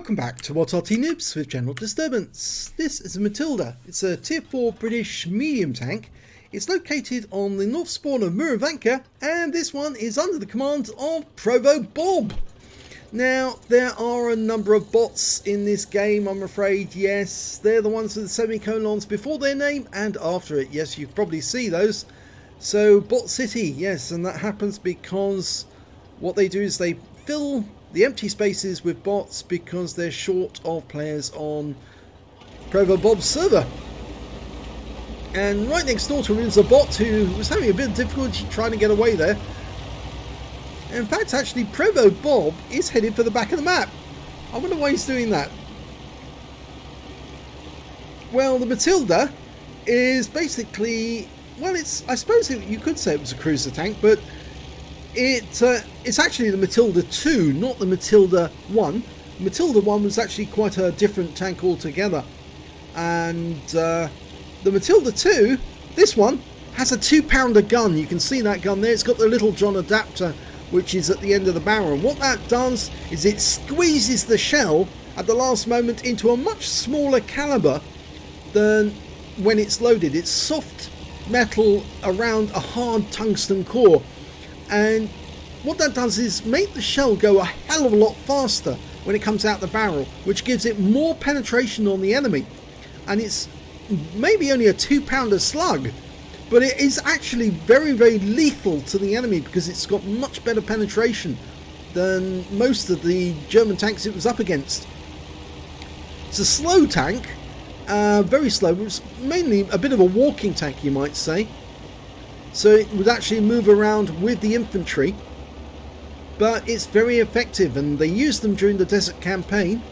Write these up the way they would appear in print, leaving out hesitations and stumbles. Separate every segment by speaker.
Speaker 1: Welcome back to Arty Noobs with General Disturbance. This is a Matilda. It's a tier 4 British medium tank. It's located on the north spawn of Murovanka, and this one is under the command of ProvoBob. Now, there are a number of bots in this game, I'm afraid. Yes, they're the ones with the semicolons before their name and after it. Yes, you probably see those. So, Bot City, yes, and that happens because what they do is they fill the empty spaces with bots because they're short of players on ProvoBob's server. And right next door to him is a bot who was having a bit of difficulty trying to get away there. In fact, actually, ProvoBob is headed for the back of the map. I wonder why he's doing that. Well, the Matilda is basically, well, I suppose you could say it was a cruiser tank, but it's actually the Matilda 2, not the Matilda 1. Matilda 1 was actually quite a different tank altogether. And the Matilda 2, this one, has a 2-pounder gun. You can see that gun there. It's got the Little John adapter, which is at the end of the barrel. And what that does is it squeezes the shell at the last moment into a much smaller caliber than when it's loaded. It's soft metal around a hard tungsten core. And what that does is make the shell go a hell of a lot faster when it comes out the barrel, which gives it more penetration on the enemy. And it's maybe only a 2-pounder slug, but it is actually very, very lethal to the enemy because it's got much better penetration than most of the German tanks it was up against. It's a slow tank, very slow. It's mainly a bit of a walking tank, you might say. So it would actually move around with the infantry, but it's very effective, and they used them during the desert campaign.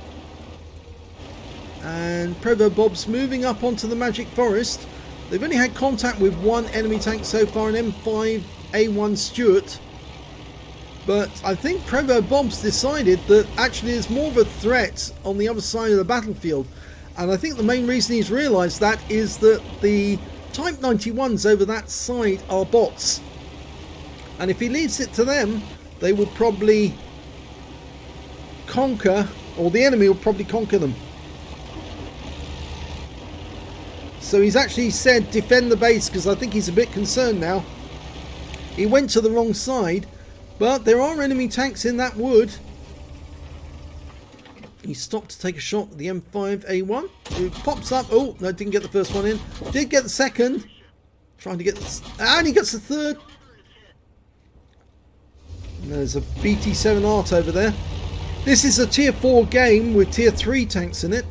Speaker 1: And ProvoBob's moving up onto the Magic Forest. They've only had contact with one enemy tank so far, an M5A1 Stuart. But I think ProvoBob's decided that actually there's more of a threat on the other side of the battlefield. And I think the main reason he's realised that is that the Type 91s over that side are bots. And if he leaves it to them, they will probably conquer, or the enemy will probably conquer them. So he's actually said defend the base, because I think he's a bit concerned now. He went to the wrong side, but there are enemy tanks in that wood. He stopped to take a shot at the M5A1. It pops up. Oh, no, didn't get the first one in. Did get the second. Trying to get this. And he gets the third. And there's a BT7 Art over there. This is a tier 4 game with tier 3 tanks in it.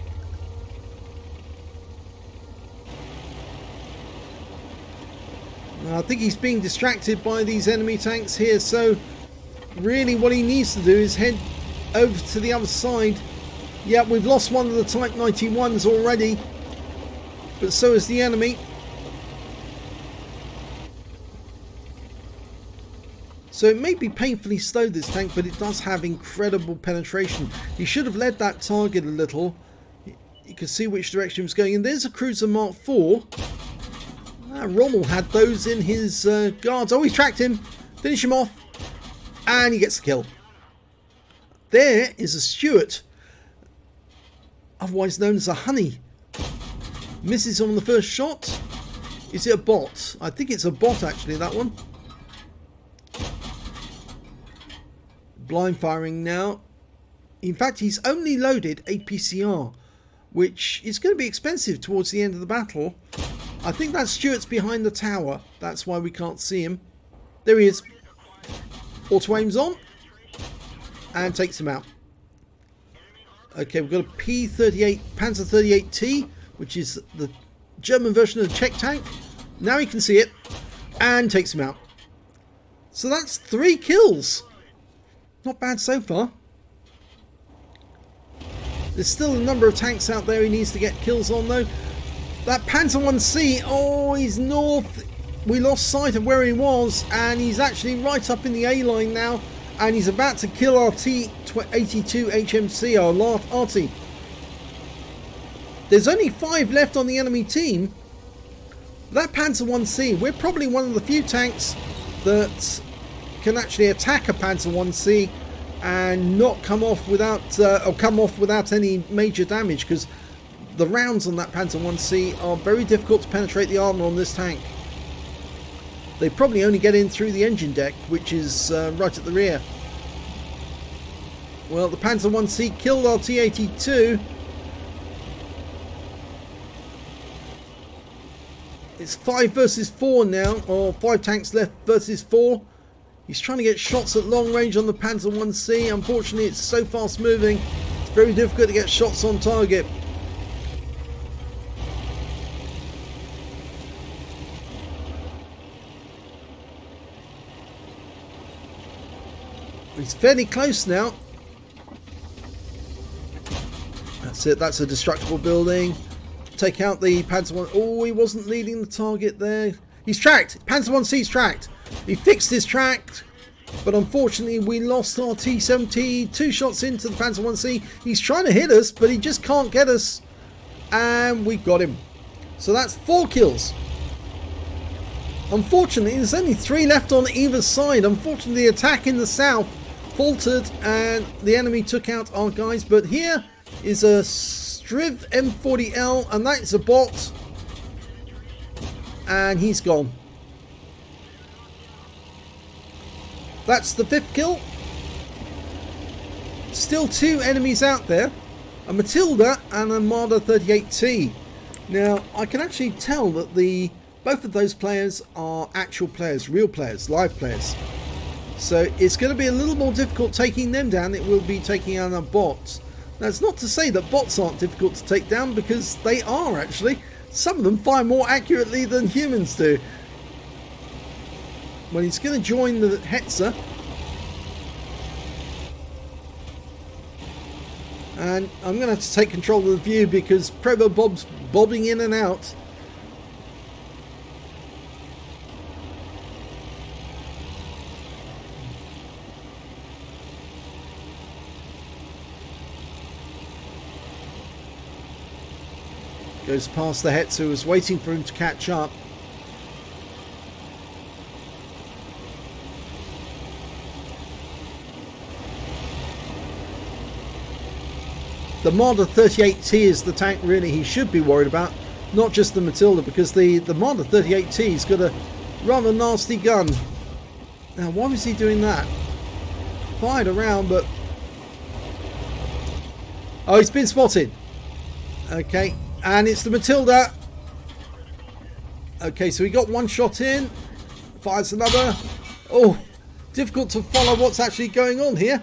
Speaker 1: I think he's being distracted by these enemy tanks here. So really what he needs to do is head over to the other side. Yeah, we've lost one of the Type 91s already, but so is the enemy. So it may be painfully slow, this tank, but it does have incredible penetration. He should have led that target a little. You can see which direction he was going in. There's a Cruiser Mark IV. Rommel had those in his guards. Oh, he tracked him. Finish him off. And he gets the kill. There is a Stuart, otherwise known as a honey. Misses on the first shot. Is it a bot? I think it's a bot actually, that one. Blind firing now. In fact, he's only loaded a PCR, which is going to be expensive towards the end of the battle. I think that Stuart's behind the tower. That's why we can't see him. There he is. Auto aims on. And takes him out. Okay, we've got a P38 Panzer 38T, which is the German version of the Czech tank. Now you can see it, and takes him out. So that's 3 kills. Not bad so far. There's still a number of tanks out there he needs to get kills on, though. That Panzer 1C, oh, he's north. We lost sight of where he was, and he's actually right up in the A line now. And he's about to kill our T-82 HMC, our Arty. There's only 5 left on the enemy team. That Panzer 1C, we're probably one of the few tanks that can actually attack a Panzer 1C and not come off without any major damage, because the rounds on that Panzer 1C are very difficult to penetrate the armor on this tank. They probably only get in through the engine deck, which is right at the rear. Well, the Panzer 1C killed our T-82. It's 5 versus 4 now, or 5 tanks left versus 4. He's trying to get shots at long range on the Panzer 1C. Unfortunately, it's so fast moving, it's very difficult to get shots on target. He's fairly close now. That's it, that's a destructible building. Take out the Panzer 1. Oh, he wasn't leading the target there. He's tracked. Panzer 1C's tracked. He fixed his track, but unfortunately we lost our T-70. 2 shots into the Panzer 1C. He's trying to hit us, but he just can't get us. And we got him. So that's 4 kills. Unfortunately, there's only 3 left on either side. Unfortunately, the attack in the south faltered and the enemy took out our guys. But here is a Striv M40L, and that's a bot. And he's gone. That's the 5th kill. Still 2 enemies out there. A Matilda and a Marder 38T. Now, I can actually tell that both of those players are actual players, real players, live players. So it's going to be a little more difficult taking them down. It will be taking out our bots. Now, it's not to say that bots aren't difficult to take down, because they are actually. Some of them fire more accurately than humans do. Well, he's going to join the Hetzer. And I'm going to have to take control of the view because ProvoBob's bobbing in and out. Goes past the Hetzer, who was waiting for him to catch up. The Marder 38T is the tank really he should be worried about, not just the Matilda, because the Marder 38T's got a rather nasty gun. Now, why was he doing that? Fired around, but... Oh, he's been spotted. Okay. And it's the Matilda. Okay, so he got 1 shot in. Fires another. Oh, difficult to follow what's actually going on here.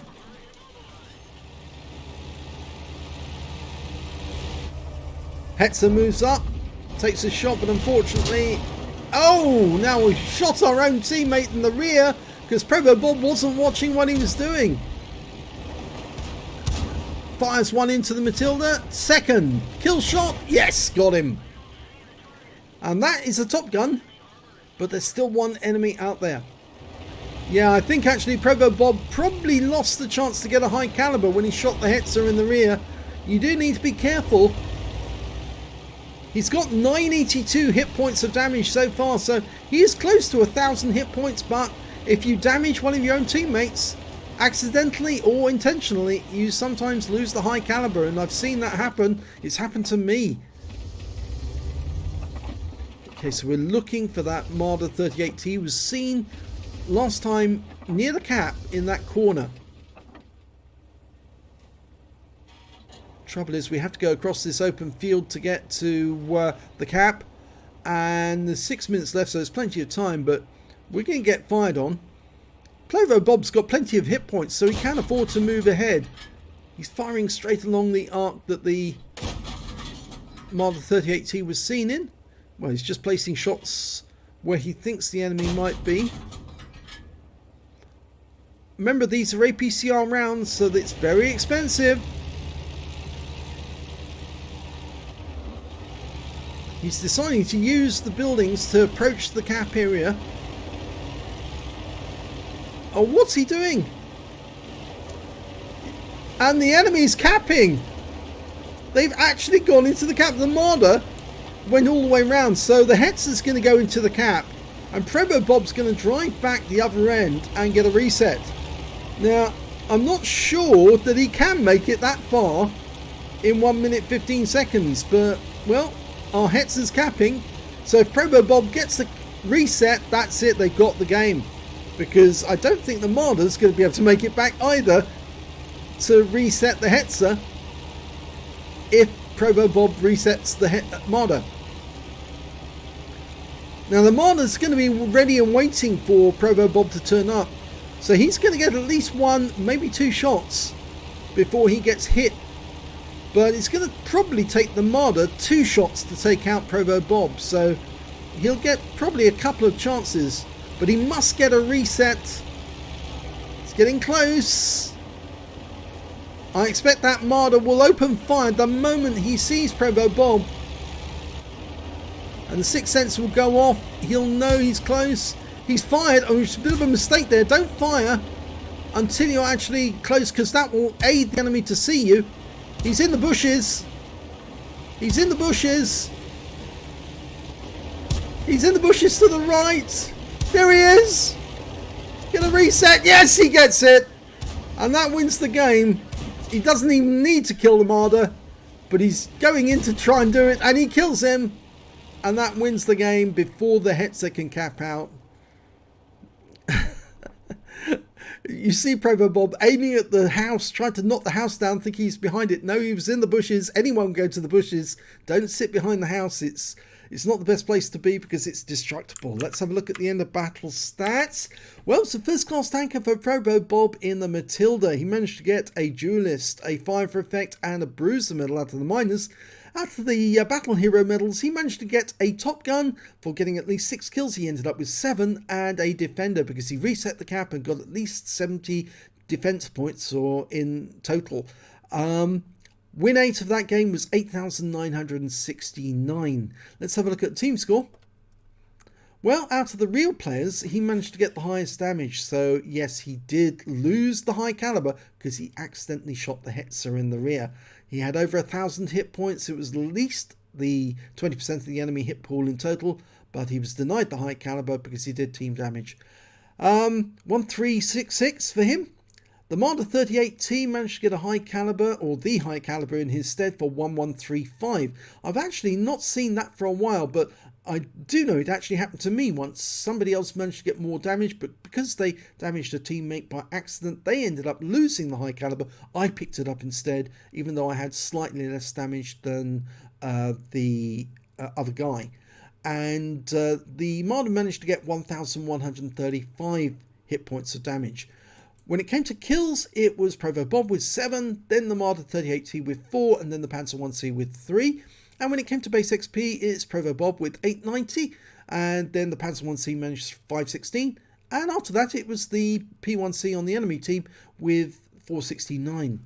Speaker 1: Hetzer moves up. Takes a shot, but unfortunately... Oh, now we shot our own teammate in the rear because ProvoBob wasn't watching what he was doing. Fires 1 into the Matilda. 2nd kill shot. Yes, got him. And that is a Top Gun, but there's still 1 enemy out there. Yeah, I think actually ProvoBob probably lost the chance to get a high caliber when he shot the Hetzer in the rear. You do need to be careful. He's got 982 hit points of damage so far, so he is close to 1,000 hit points, but if you damage one of your own teammates, accidentally or intentionally, you sometimes lose the high caliber, and I've seen that happen. It's happened to me. Okay, so we're looking for that Marder 38T. He was seen last time near the cap in that corner. Trouble is we have to go across this open field to get to the cap, and there's 6 minutes left, so there's plenty of time, but we're going to get fired on. ProvoBob's got plenty of hit points, so he can afford to move ahead. He's firing straight along the arc that the Marder 38T was seen in. Well, he's just placing shots where he thinks the enemy might be. Remember, these are APCR rounds, so it's very expensive. He's deciding to use the buildings to approach the cap area. Oh, what's he doing? And the enemy's capping. They've actually gone into the cap. The Marder went all the way around, so the Hetzer's going to go into the cap, and ProvoBob's going to drive back the other end and get a reset. Now, I'm not sure that he can make it that far in 1 minute 15 seconds, but well, our Hetzer's capping, so if ProvoBob gets the reset, that's it, they've got the game, because I don't think the Marder's going to be able to make it back either to reset the Hetzer if ProvoBob resets the Marder. Now the Marder's going to be ready and waiting for ProvoBob to turn up, so he's going to get at least 1, maybe 2 shots before he gets hit. But it's going to probably take the Marder 2 shots to take out ProvoBob, so he'll get probably a couple of chances, but he must get a reset. It's getting close. I expect that Marder will open fire the moment he sees ProvoBob, and the sixth sense will go off. He'll know he's close. He's fired. Oh, it's a bit of a mistake there. Don't fire until you're actually close, because that will aid the enemy to see you. He's in the bushes. He's in the bushes. He's in the bushes to the right. There he is. Gonna reset. Yes, he gets it. And that wins the game. He doesn't even need to kill the Marder, but he's going in to try and do it, and he kills him. And that wins the game before the Hetzer can cap out. You see ProvoBob aiming at the house, trying to knock the house down, thinking he's behind it. No, he was in the bushes. Anyone can go to the bushes. Don't sit behind the house. It's not the best place to be because it's destructible. Let's have a look at the end of battle stats. Well, it's a first class tanker for ProvoBob in the Matilda. He managed to get a duelist, a fire for effect, and a bruiser medal out of the miners. Out of the battle hero medals, he managed to get a top gun for getting at least 6 kills. He ended up with 7, and a defender because he reset the cap and got at least 70 defense points or in total. Win 8 of that game was 8,969. Let's have a look at the team score. Well, out of the real players, he managed to get the highest damage. So yes, he did lose the high caliber because he accidentally shot the Hetzer in the rear. He had over 1,000 hit points. It was at least the 20% of the enemy hit pool in total, but he was denied the high caliber because he did team damage. 1366 for him. The Marder 38T managed to get a high caliber, or the high caliber in his stead, for 1135. I've actually not seen that for a while, but I do know it actually happened to me once. Somebody else managed to get more damage, but because they damaged a teammate by accident, they ended up losing the high caliber. I picked it up instead, even though I had slightly less damage than the other guy. And the Marder managed to get 1,135 hit points of damage. When it came to kills, it was ProvoBob with 7, then the Marder 38T with 4, and then the Panzer 1C with 3. And when it came to base XP, it's ProvoBob with 890, and then the Panzer 1C managed 516. And after that, it was the P1C on the enemy team with 469.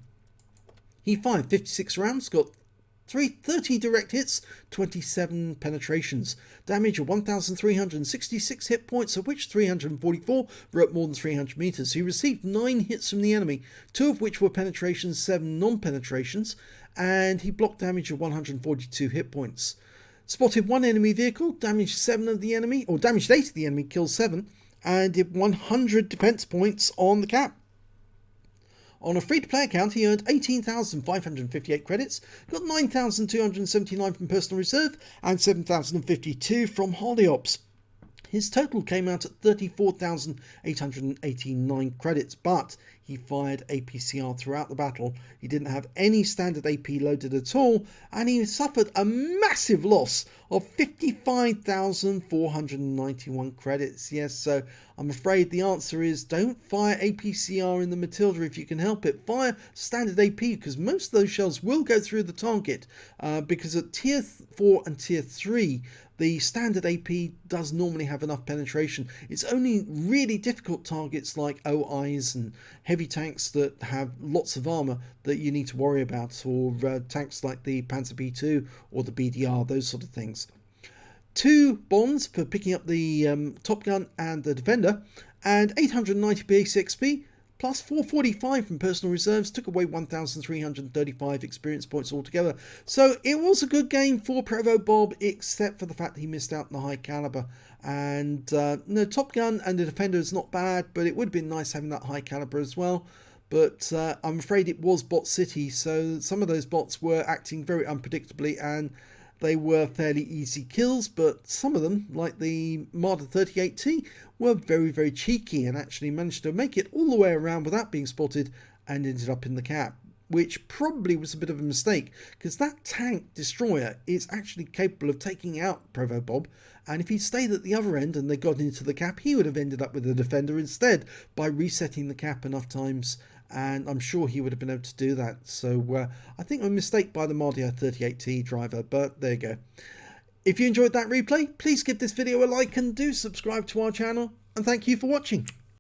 Speaker 1: He fired 56 rounds, got 30 direct hits, 27 penetrations. Damage of 1,366 hit points, of which 344 were at more than 300 meters. He received 9 hits from the enemy, 2 of which were penetrations, 7 non-penetrations, and he blocked damage of 142 hit points. Spotted 1 enemy vehicle, damaged 7 of the enemy, or damaged 8 of the enemy, killed 7, and did 100 defense points on the cap. On a free-to-play account, he earned 18,558 credits, got 9,279 from personal reserve, and 7,052 from holiday ops. His total came out at 34,889 credits, but he fired APCR throughout the battle. He didn't have any standard AP loaded at all, and he suffered a massive loss of 55,491 credits. Yes, so I'm afraid the answer is don't fire APCR in the Matilda if you can help it. Fire standard AP, because most of those shells will go through the target, because at tier 4 and tier 3, the standard AP does normally have enough penetration. It's only really difficult targets like OIs and heavy tanks that have lots of armor that you need to worry about, or tanks like the Panzer B2 or the BDR, those sort of things. 2 bonds for picking up the Top Gun and the Defender, and 890 base XP, plus 445 from personal reserves, took away 1,335 experience points altogether. So it was a good game for ProvoBob, except for the fact that he missed out on the high caliber. And no, Top Gun and the Defender is not bad, but it would have been nice having that high caliber as well. but I'm afraid it was bot city, so some of those bots were acting very unpredictably, and they were fairly easy kills, but some of them, like the Marder 38T, were very, very cheeky and actually managed to make it all the way around without being spotted and ended up in the cap, which probably was a bit of a mistake, because that tank destroyer is actually capable of taking out ProvoBob, and if he'd stayed at the other end and they got into the cap, he would have ended up with a defender instead by resetting the cap enough times, and I'm sure he would have been able to do that. So I think a mistake by the Marder 38T driver, but there you go. If you enjoyed that replay, please give this video a like and do subscribe to our channel, and thank you for watching.